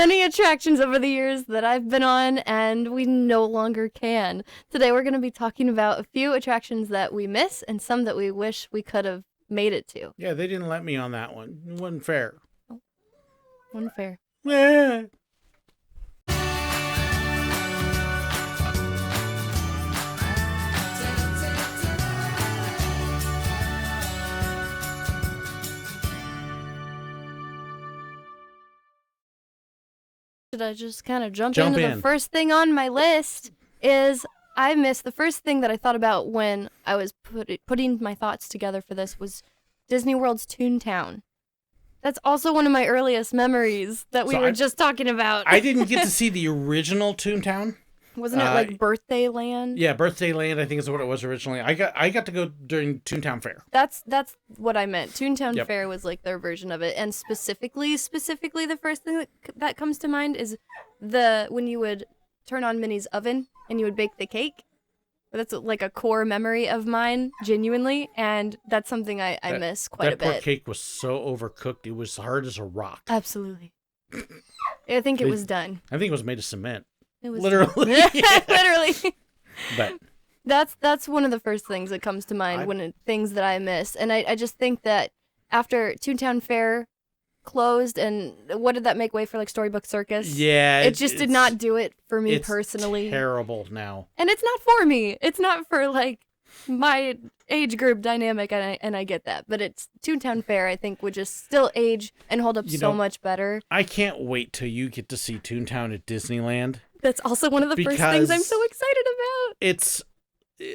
many attractions over the years that I've been on, and we no longer can. Today we're going to be talking about a few attractions that we miss and some that we wish we could have made it to. Yeah, they didn't let me on that one. It wasn't fair. Oh, unfair. Yeah. Should I just kind of jump in. The first thing on my list is I missed the first thing that I thought about when I was putting my thoughts together for this was Disney World's Toontown. That's also one of my earliest memories that we were just talking about. I didn't get to see the original Toontown. Wasn't it like Birthday Land? Yeah, Birthday Land, I think is what it was originally. I got to go during Toontown Fair. That's what I meant. Toontown Fair was like their version of it. And specifically the first thing that comes to mind is when you would turn on Minnie's oven and you would bake the cake. That's like a core memory of mine, genuinely, and that's something I miss quite a bit. That poor cake was so overcooked, it was hard as a rock. Absolutely. I think it was done. I think it was made of cement. It was literally. Literally. But that's one of the first things that comes to mind things that I miss. And I just think that after Toontown Fair closed, and what did that make way for, like, Storybook Circus? Yeah. It just did not do it for me personally. It's terrible now. And it's not for me. It's not for, like, my age group dynamic, and I get that. But it's Toontown Fair, I think, would just still age and hold up so much better. I can't wait till you get to see Toontown at Disneyland. That's also one of the first things I'm so excited about. It's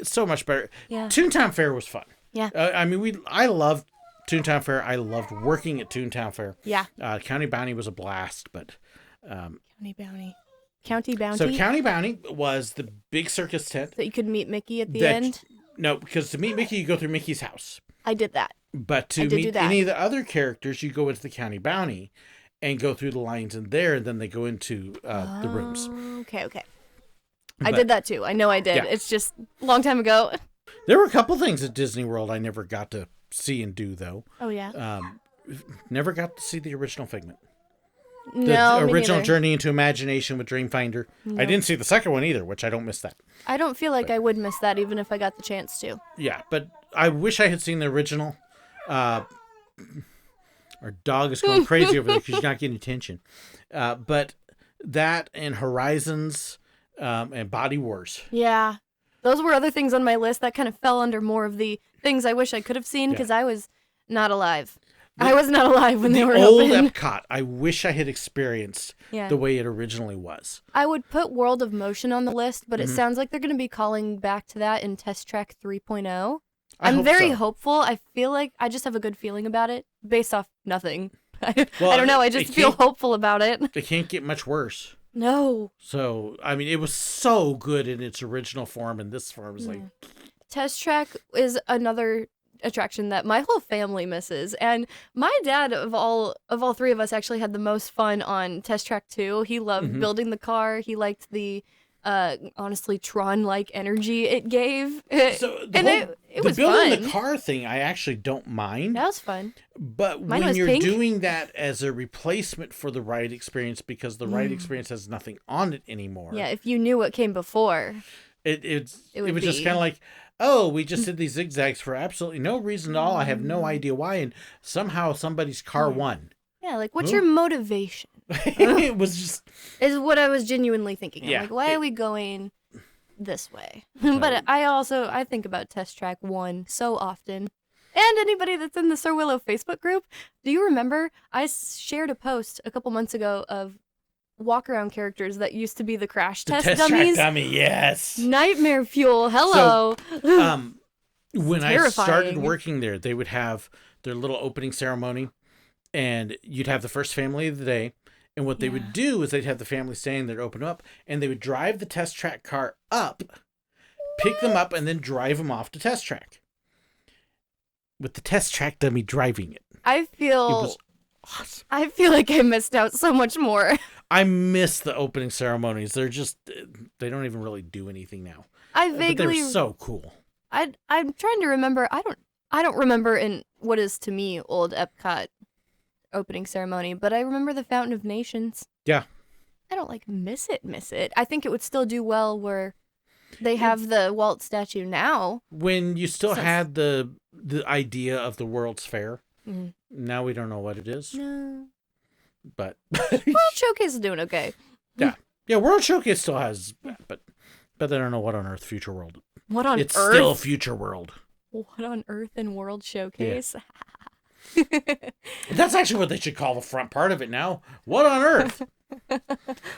so much better. Yeah. Toontown Fair was fun. Yeah. I loved Toontown Fair. I loved working at Toontown Fair. Yeah. County Bounty was a blast, but County Bounty. So County Bounty was the big circus tent that you could meet Mickey at the end. No, because to meet Mickey, you go through Mickey's house. I did that. But to meet any of the other characters, you go into the County Bounty and go through the lines in there, and then they go into the rooms. Okay. I did that too. I know I did. Yeah. It's just a long time ago. There were a couple things at Disney World I never got to see and do, though. Oh, yeah? Never got to see the original Figment. No, the original Journey into Imagination with Dreamfinder. No. I didn't see the second one either, which I don't miss that. I don't feel like I would miss that even if I got the chance to. Yeah, but I wish I had seen the original. Our dog is going crazy over there because she's not getting attention. But that and Horizons and Body Wars. Yeah. Those were other things on my list that kind of fell under more of the things I wish I could have seen because I was not alive. I was not alive when they were open. The old Epcot, I wish I had experienced the way it originally was. I would put World of Motion on the list, but it sounds like they're going to be calling back to that in Test Track 3.0. I'm very hopeful. I feel like I just have a good feeling about it based off nothing. I don't know. I just feel hopeful about it. It can't get much worse. No. So, it was so good in its original form, and this form is like... Test Track is another attraction that my whole family misses, and my dad of all three of us actually had the most fun on Test Track 2. He loved building the car. He liked the honestly Tron-like energy it gave. So it was building fun. The car thing I actually don't mind. That was fun. But when you're doing that as a replacement for the ride experience because the ride experience has nothing on it anymore. Yeah, if you knew what came before. It was just kind of like, oh, we just did these zigzags for absolutely no reason at all. I have no idea why, and somehow somebody's car won. Yeah, like, what's your motivation? It was just... Is what I was genuinely thinking. Yeah, like, why are we going this way? But I think about Test Track 1 so often. And anybody that's in the SirWillow Facebook group, do you remember? I shared a post a couple months ago of walk-around characters that used to be the crash test dummies. Track dummy, yes. Nightmare fuel, hello. So, when I started working there, they would have their little opening ceremony, and you'd have the first family of the day, and what they would do is they'd have the family staying there to open up, and they would drive the test track car up, pick them up, and then drive them off to test track. With the test track dummy driving it. It was awesome. I feel like I missed out so much more. I miss the opening ceremonies. They're just, they don't even really do anything now. But they were so cool. I'm trying to remember. I don't remember in what is to me old Epcot opening ceremony, but I remember the Fountain of Nations. Yeah. I don't like miss it. I think it would still do well where they have the Walt statue now. When you still had the idea of the World's Fair, now we don't know what it is. No. But World Showcase is doing okay. Yeah. Yeah, World Showcase still has, but I don't know what on earth Future World. What on it's earth? It's still Future World. What on earth in World Showcase? Yeah. That's actually what they should call the front part of it now. What on earth?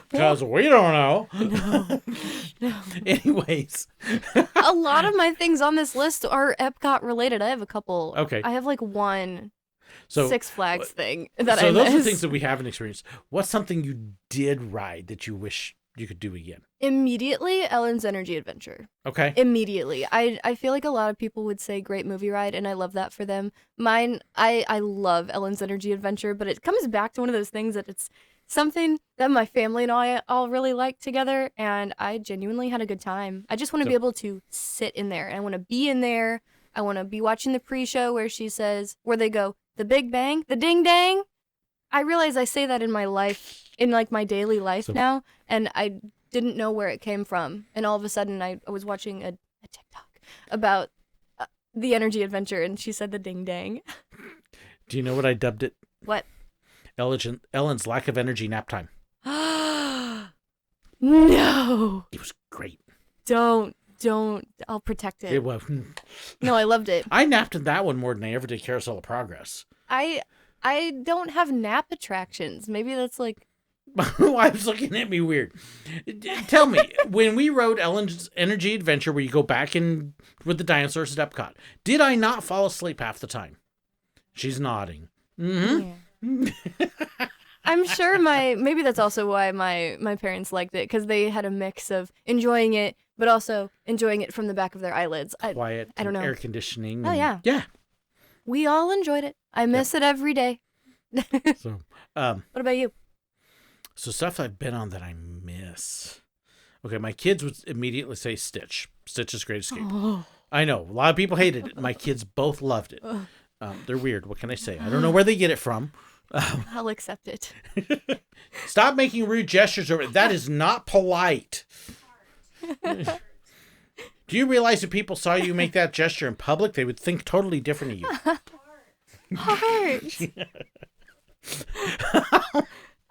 Because we don't know. No. Anyways. A lot of my things on this list are Epcot related. I have a couple. Okay. I have like one Six Flags thing that I So those missed. are things that we haven't experienced. What's something you did ride that you wish you could do again? Immediately, Ellen's Energy Adventure. Okay. Immediately. I feel like a lot of people would say great movie ride, and I love that for them. Mine, I love Ellen's Energy Adventure, but it comes back to one of those things that it's something that my family and I all really like together, and I genuinely had a good time. I just want to be able to sit in there. I want to be in there. I want to be watching the pre-show where they go, the Big Bang, the Ding Dang. I realize I say that in my life, in like my daily life now, and I didn't know where it came from. And all of a sudden I was watching a TikTok about the Energy Adventure, and she said the Ding Dang. Do you know what I dubbed it? What? Ellen's lack of energy nap time. No. It was great. Don't. I'll protect it. It was. No, I loved it. I napped in that one more than I ever did Carousel of Progress. I don't have nap attractions. Maybe that's like... I was looking at me weird. Tell me, when we rode Ellen's Energy Adventure, where you go back in with the dinosaurs at Epcot, did I not fall asleep half the time? She's nodding. Mm-hmm. Yeah. I'm sure maybe that's also why my parents liked it, because they had a mix of enjoying it, but also enjoying it from the back of their eyelids. Quiet, I don't know. Air conditioning. Oh, yeah. Yeah. We all enjoyed it. I miss it every day. So, what about you? So stuff I've been on that I miss. Okay, my kids would immediately say Stitch. Stitch's Great Escape. Oh. I know, a lot of people hated it. My kids both loved it. They're weird. What can I say? I don't know where they get it from. I'll accept it. Stop making rude gestures over it. That is not polite. Do you realize if people saw you make that gesture in public, they would think totally different of you? Heart.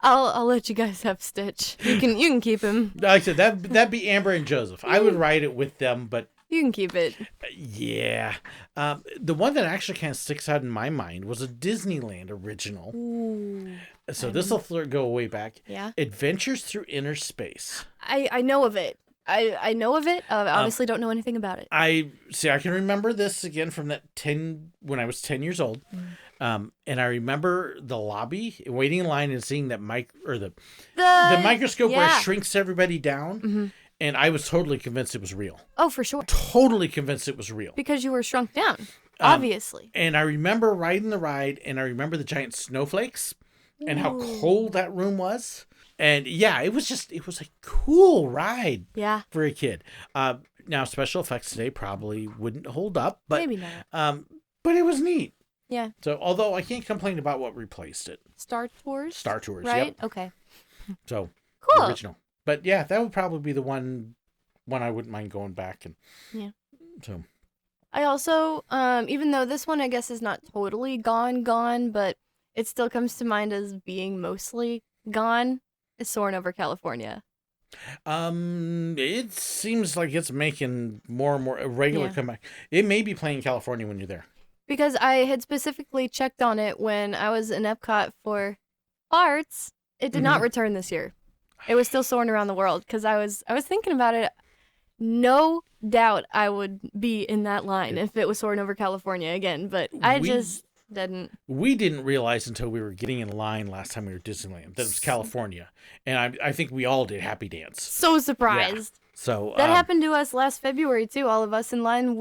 I'll let you guys have Stitch. You can keep him. Like I said, that'd be Amber and Joseph. I would ride it with them, but you can keep it. Yeah. The one that actually kind of sticks out in my mind was a Disneyland original. Ooh. So this will go way back. Yeah. Adventures Through Inner Space. I know of it. I know of it. Obviously don't know anything about it. I can remember this again from when I was 10 years old. And I remember the lobby, waiting in line and seeing that the microscope where it shrinks everybody down. Mm-hmm. And I was totally convinced it was real. Oh, for sure. Totally convinced it was real. Because you were shrunk down, obviously. And I remember riding the ride, and I remember the giant snowflakes and how cold that room was. And yeah, it was a cool ride for a kid. Now, special effects today probably wouldn't hold up, but maybe not. But it was neat. Yeah. So, although I can't complain about what replaced it. Star Tours, right? Yep. Okay. So, cool. The original. But yeah, that would probably be the one I wouldn't mind going back and. Yeah. So. I also, even though this one I guess is not totally gone, but it still comes to mind as being mostly gone, is Soaring Over California. It seems like it's making more and more a regular comeback. It may be playing California when you're there. Because I had specifically checked on it when I was in Epcot for arts. It did not return this year. It was still soaring around the world because I was thinking about it. No doubt I would be in that line if it was soaring over California again, but I just didn't. We didn't realize until we were getting in line last time we were at Disneyland that it was California, and I think we all did Happy Dance. So surprised. Yeah. So that happened to us last February too. All of us in line.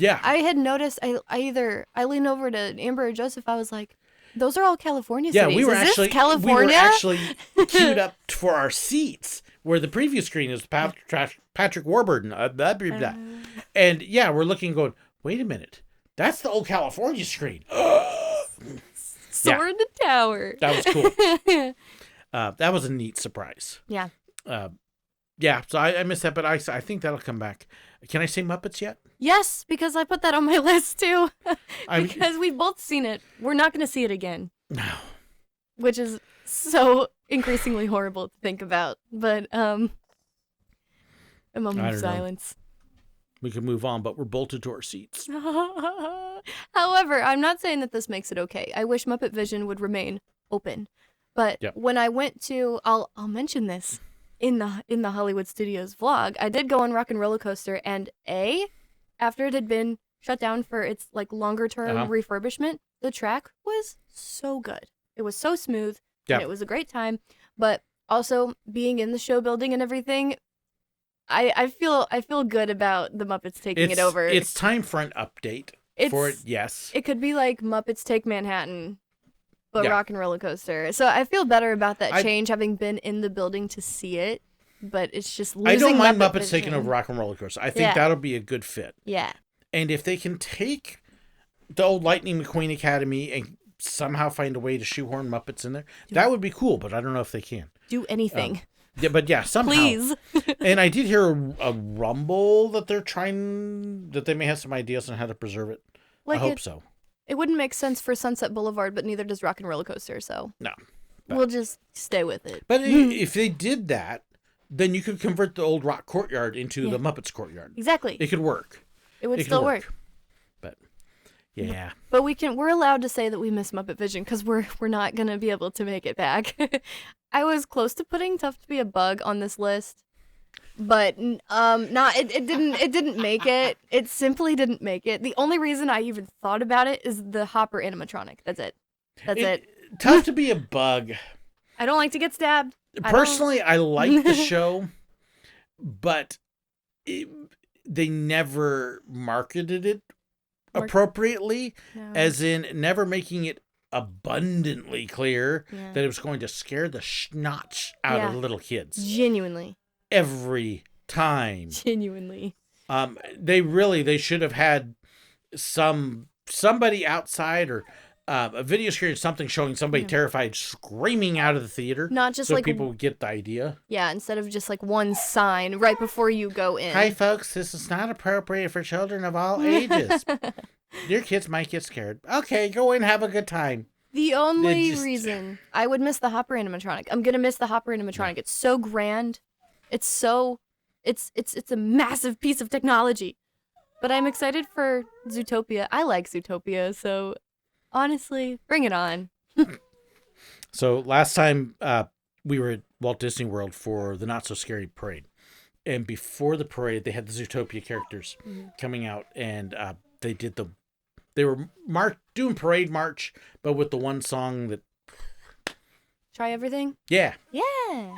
I had noticed. I leaned over to Amber or Joseph. I was like, "Those are all California cities. We were Is actually this California? We were actually queued up for our seats where the preview screen is Patrick Warburton. And yeah, we're looking, going, wait a minute, that's the old California screen. Soaring the tower. That was cool. That was a neat surprise. Yeah. Yeah, so I missed that, but I think that'll come back. Can I say Muppets yet? Yes, because I put that on my list too. Because we've both seen it. We're not going to see it again. No. Which is so increasingly horrible to think about. But, a moment of silence. We can move on, but we're bolted to our seats. However, I'm not saying that this makes it okay. I wish Muppet Vision would remain open. But when I went to, I'll mention this in the Hollywood Studios vlog. I did go on Rock and Roller Coaster, and after it had been shut down for its like longer term refurbishment, the track was so good. It was so smooth, and it was a great time. But also being in the show building and everything, I feel good about the Muppets taking it over. It's time for an update for it. Yes, it could be like Muppets Take Manhattan, but Rock and Roller Coaster. So I feel better about that change, having been in the building to see it. But it's just losing. I don't mind Muppet Muppets Vision. taking over Rock and Roller Coaster. I think that'll be a good fit. Yeah. And if they can take the old Lightning McQueen Academy and somehow find a way to shoehorn Muppets in there, that would be cool. But I don't know if they can do anything. Somehow. Please. And I did hear a rumble that they may have some ideas on how to preserve it. I hope so. It wouldn't make sense for Sunset Boulevard, but neither does Rock and Roller Coaster. So no, we'll just stay with it. But if they did that, then you could convert the old Rock Courtyard into the Muppets Courtyard. Exactly. It could work. It would still work. But yeah. But we're allowed to say that we miss Muppet Vision because we're not gonna be able to make it back. I was close to putting Tough to Be a Bug on this list, but it didn't make it. It simply didn't make it. The only reason I even thought about it is the Hopper animatronic. That's it. Tough to Be a Bug. I don't like to get stabbed. Personally, I like the show, but they never marketed it appropriately, as in never making it abundantly clear that it was going to scare the schnotch out of little kids. Genuinely. Every time. Genuinely. They should have had somebody outside or a video screen or something showing somebody terrified screaming out of the theater. Not just so like people would get the idea. Yeah, instead of just like one sign right before you go in. Hi folks, this is not appropriate for children of all ages. Your kids might get scared. Okay, go in, have a good time. The only reason I would miss the Hopper animatronic. I'm gonna miss the Hopper animatronic. It's so grand. It's a massive piece of technology. But I'm excited for Zootopia. I like Zootopia, so honestly, bring it on. So last time we were at Walt Disney World for the Not So Scary Parade. And before the parade, they had the Zootopia characters coming out, and they were doing parade march, but with the one song that... Try Everything? Yeah. Yeah.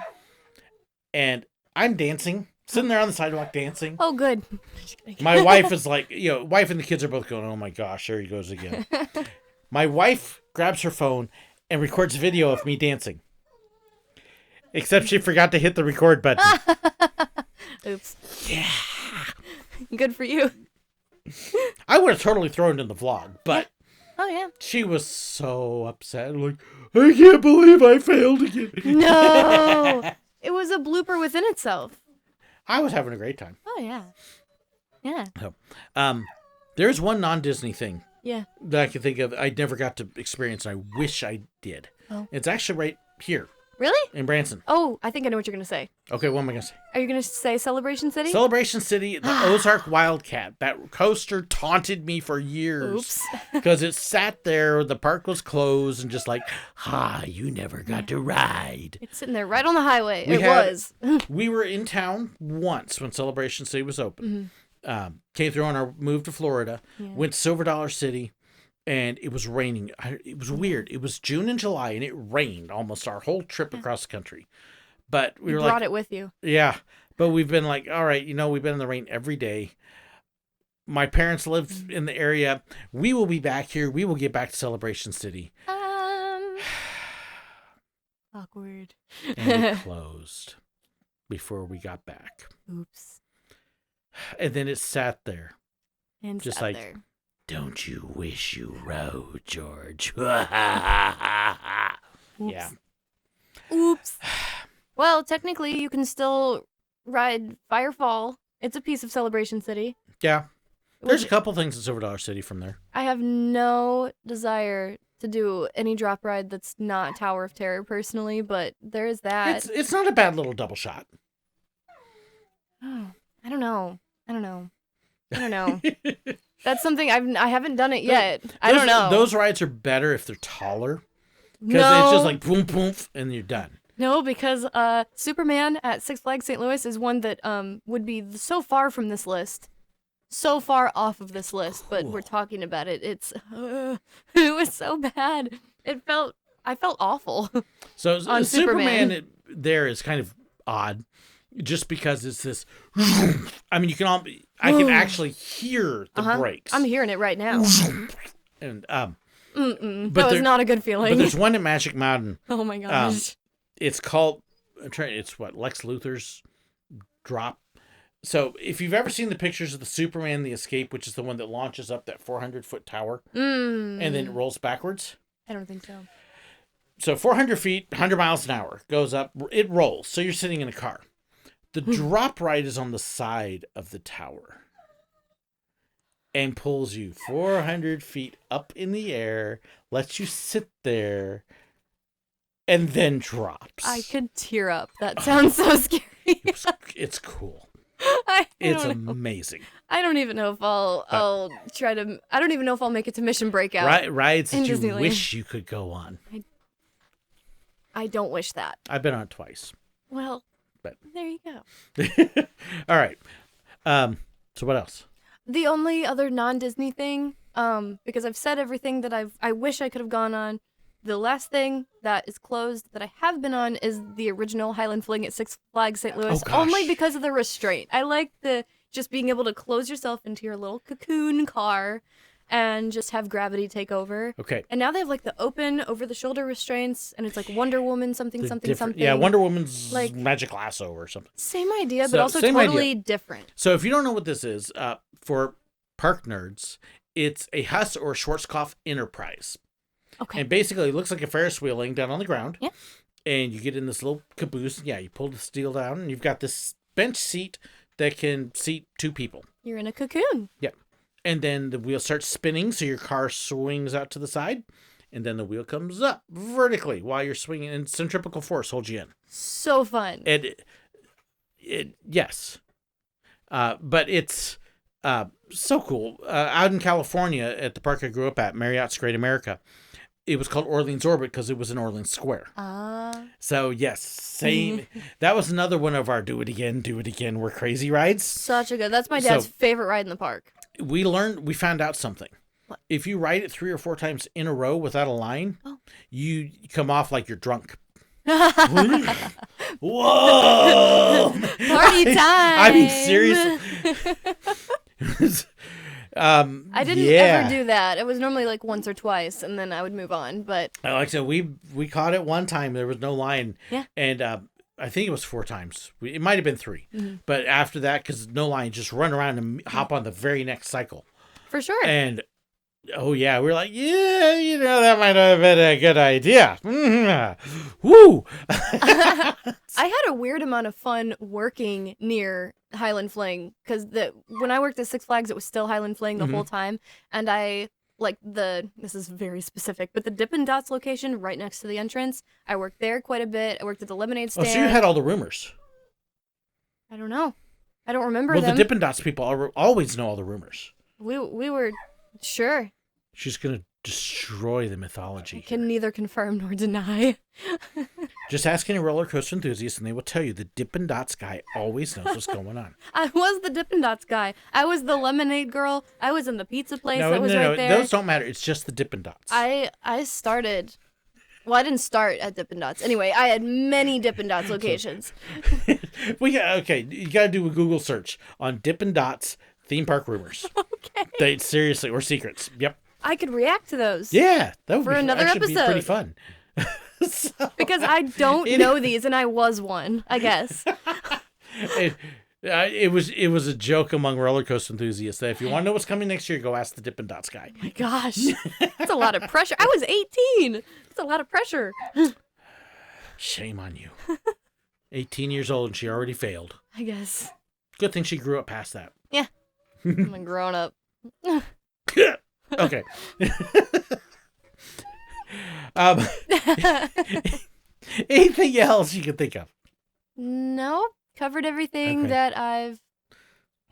And I'm dancing, sitting there on the sidewalk dancing. Oh, good. My wife is like, wife and the kids are both going, oh my gosh, there he goes again. My wife grabs her phone and records a video of me dancing. Except she forgot to hit the record button. Oops. Yeah. Good for you. I would have totally thrown it in the vlog, but she was so upset. Like, I can't believe I failed again. No. It was a blooper within itself. I was having a great time. Oh, yeah. Yeah. So, there's one non-Disney thing that I can think of I never got to experience, and I wish I did. Oh. It's actually right here. Really? In Branson. Oh, I think I know what you're going to say. Okay, what am I going to say? Are you going to say Celebration City? Celebration City, the Ozark Wildcat. That coaster taunted me for years. Oops. Because it sat there, the park was closed, and just like, you never got to ride. It's sitting there right on the highway. We were in town once when Celebration City was open. Mm-hmm. Came through on our move to Florida, went to Silver Dollar City, and it was raining. It was weird. It was June and July, and it rained almost our whole trip across the country. But we were brought it with you. Yeah. But we've been like, all right, we've been in the rain every day. My parents live in the area. We will be back here. We will get back to Celebration City. Awkward. And it closed before we got back. Oops. And then it sat there. And just sat like, there. Don't you wish you rode, George? Oops. Yeah. Oops. Well, technically, you can still ride Firefall. It's a piece of Celebration City. Yeah. There's a couple things in Silver Dollar City from there. I have no desire to do any drop ride that's not Tower of Terror personally, but there is that. It's not a bad little double shot. Oh, I don't know. That's something I haven't done it yet. I don't know. Those rides are better if they're taller. Because it's just like boom, boom, and you're done. No, because Superman at Six Flags St. Louis is one that would be so far from this list. So far off of this list, but we're talking about it. It was so bad. I felt awful. So Superman there is kind of odd, just because it's this. I mean, I can actually hear the brakes. I'm hearing it right now. And but that was not a good feeling. But there's one at Magic Mountain. Oh my gosh! It's called. It's what Lex Luthor's drop. So if you've ever seen the pictures of the Superman, the Escape, which is the one that launches up that 400-foot tower, and then it rolls backwards. I don't think so. So 400 feet, 100 miles an hour, goes up, it rolls. So you're sitting in a car. The drop ride is on the side of the tower and pulls you 400 feet up in the air, lets you sit there, and then drops. I could tear up. That sounds so scary. It's cool. It's amazing. I don't even know if I'll try to. I don't even know if I'll make it to Mission Breakout. Rides that you Disneyland. wish you could go on. I don't wish that. I've been on it twice. Well, there you go. All right. So what else? The only other non-Disney thing, because I've said everything that I wish I could have gone on. The last thing that is closed that I have been on is the original Highland Fling at Six Flags St. Louis, only because of the restraint. I like just being able to close yourself into your little cocoon car and just have gravity take over. Okay. And now they have like the open over-the-shoulder restraints, and it's like Wonder Woman something. Yeah, Wonder Woman's like Magic Lasso or something. Same idea, but also totally different. So if you don't know what this is, for park nerds, it's a Huss or Schwarzkopf Enterprise. Okay. And basically, it looks like a Ferris wheel laying down on the ground. Yeah. And you get in this little caboose. Yeah, you pull the steel down, and you've got this bench seat that can seat 2 people. You're in a cocoon. Yeah. And then the wheel starts spinning, so your car swings out to the side. And then the wheel comes up vertically while you're swinging, and centripetal force holds you in. So fun. And yes. But it's so cool. Out in California, at the park I grew up at, Marriott's Great America, it was called Orleans Orbit because it was in Orleans Square. So, yes, same. That was another one of our do it again, we're crazy rides. Such a good. That's my dad's favorite ride in the park. We found out something. What? If you ride it 3 or 4 times in a row without a line, you come off like you're drunk. Whoa! Party time! I mean, seriously. I didn't ever do that. It was normally like once or twice, and then I would move on. But like I said, we caught it one time. There was no line. Yeah. And I think it was 4 times. It might have been 3. Mm-hmm. But after that, because no line, just run around and hop on the very next cycle. For sure. And we were like, yeah, that might have been a good idea. Mm-hmm. Woo! I had a weird amount of fun working near Highland Fling because when I worked at Six Flags, it was still Highland Fling the whole time, and I like this is very specific, but the Dippin' Dots location right next to the entrance, I worked there quite a bit. I worked at the lemonade stand. Oh, so you had all the rumors. I don't know. I don't remember them. Well, the Dippin' Dots people always know all the rumors. We were sure. She's going to destroy the mythology. I can neither confirm nor deny. Just ask any roller coaster enthusiast and they will tell you the Dippin' Dots guy always knows what's going on. I was the Dippin' Dots guy. I was the lemonade girl. I was in the pizza place that was right there. Those don't matter. It's just the Dippin' Dots. I started... Well, I didn't start at Dippin' Dots. Anyway, I had many Dippin' Dots locations. You got to do a Google search on Dippin' Dots theme park rumors. Okay. Seriously, or secrets. Yep. I could react to those. Yeah, that would for another episode. Be pretty fun. Because I don't know these, and I was one, I guess. It was a joke among roller coaster enthusiasts that if you want to know what's coming next year, go ask the Dippin' Dots guy. Oh my gosh, that's a lot of pressure. I was 18. That's a lot of pressure. Shame on you. 18 years old and she already failed. I guess. Good thing she grew up past that. Yeah. I'm a grown up. Okay. Anything else you can think of? No. Covered everything that I've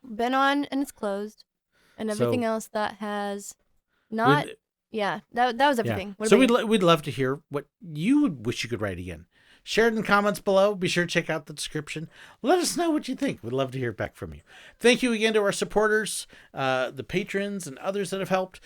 been on and it's closed. And everything else that has not. That was everything. Yeah. So we'd love to hear what you would wish you could write again. Share it in the comments below. Be sure to check out the description. Let us know what you think. We'd love to hear back from you. Thank you again to our supporters, the patrons, and others that have helped.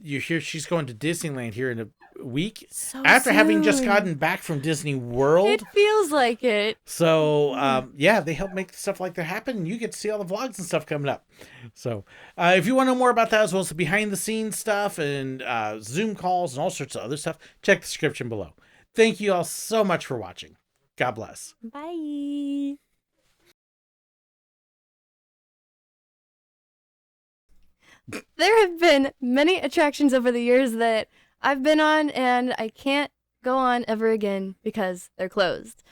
You hear she's going to Disneyland here in a week after having just gotten back from Disney World. It feels like it. So, they help make stuff like that happen, and you get to see all the vlogs and stuff coming up. So, if you want to know more about that, as well as the behind-the-scenes stuff and Zoom calls and all sorts of other stuff, check the description below. Thank you all so much for watching. God bless. Bye. There have been many attractions over the years that I've been on, and I can't go on ever again because they're closed.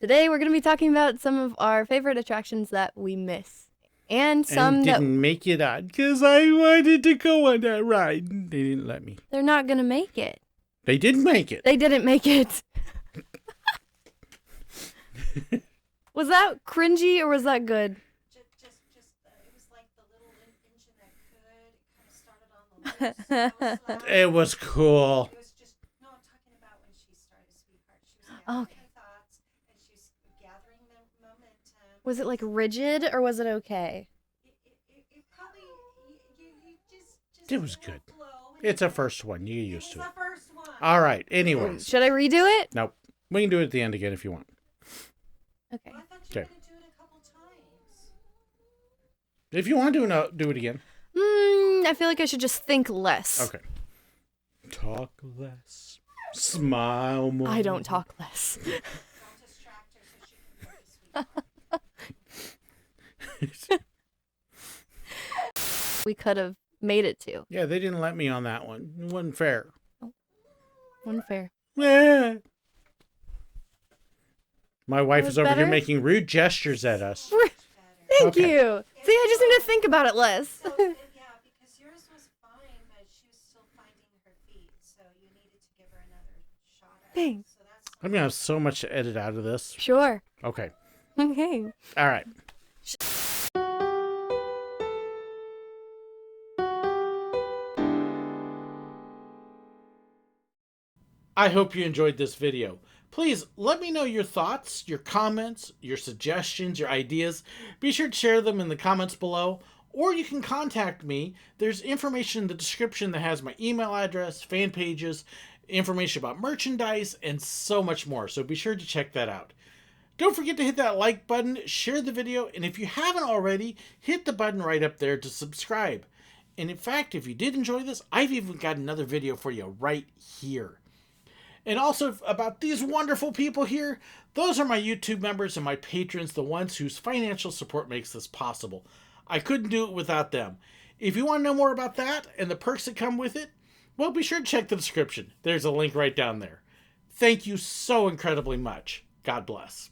Today, we're going to be talking about some of our favorite attractions that we miss. And some that didn't make it on because I wanted to go on that ride. They didn't let me. They're not going to make it. They didn't make it. They didn't make it. Was that cringy or was that good? Just it was like the little engine that could. It kind of started on the loose. It was cool. It was just, no, I'm talking about when she started, sweetheart. She was gathering her thoughts, and she was gathering the momentum. Was it like rigid or was it okay? It probably, you just It was good. It's a first one. You get used to it. It's the first one. All right. Anyways. Should I redo it? Nope. We can do it at the end again if you want. Okay. Well, I thought you were going to do it a couple times. If you want to do it again. I feel like I should just think less. Okay. Talk less. Smile more. I don't talk less. Don't distract her so she can sweetheart. We could have made it to. Yeah, they didn't let me on that one. It wasn't fair. Unfair. Yeah. My wife is over better? here making rude gestures at us. Thank Okay. you. See, I just need to think about it less. So, yeah, because yours was fine, but she was still finding her feet, so you needed to give her another shot at it. Thanks. So that's I'm going to have so much to edit out of this. Sure. Okay. Okay. All right. I hope you enjoyed this video. Please let me know your thoughts, your comments, your suggestions, your ideas. Be sure to share them in the comments below, or you can contact me. There's information in the description that has my email address, fan pages, information about merchandise, and so much more. So be sure to check that out. Don't forget to hit that like button, share the video, and if you haven't already, hit the button right up there to subscribe. And in fact, if you did enjoy this, I've even got another video for you right here. And also about these wonderful people here, those are my YouTube members and my patrons, the ones whose financial support makes this possible. I couldn't do it without them. If you want to know more about that and the perks that come with it, well, be sure to check the description. There's a link right down there. Thank you so incredibly much. God bless.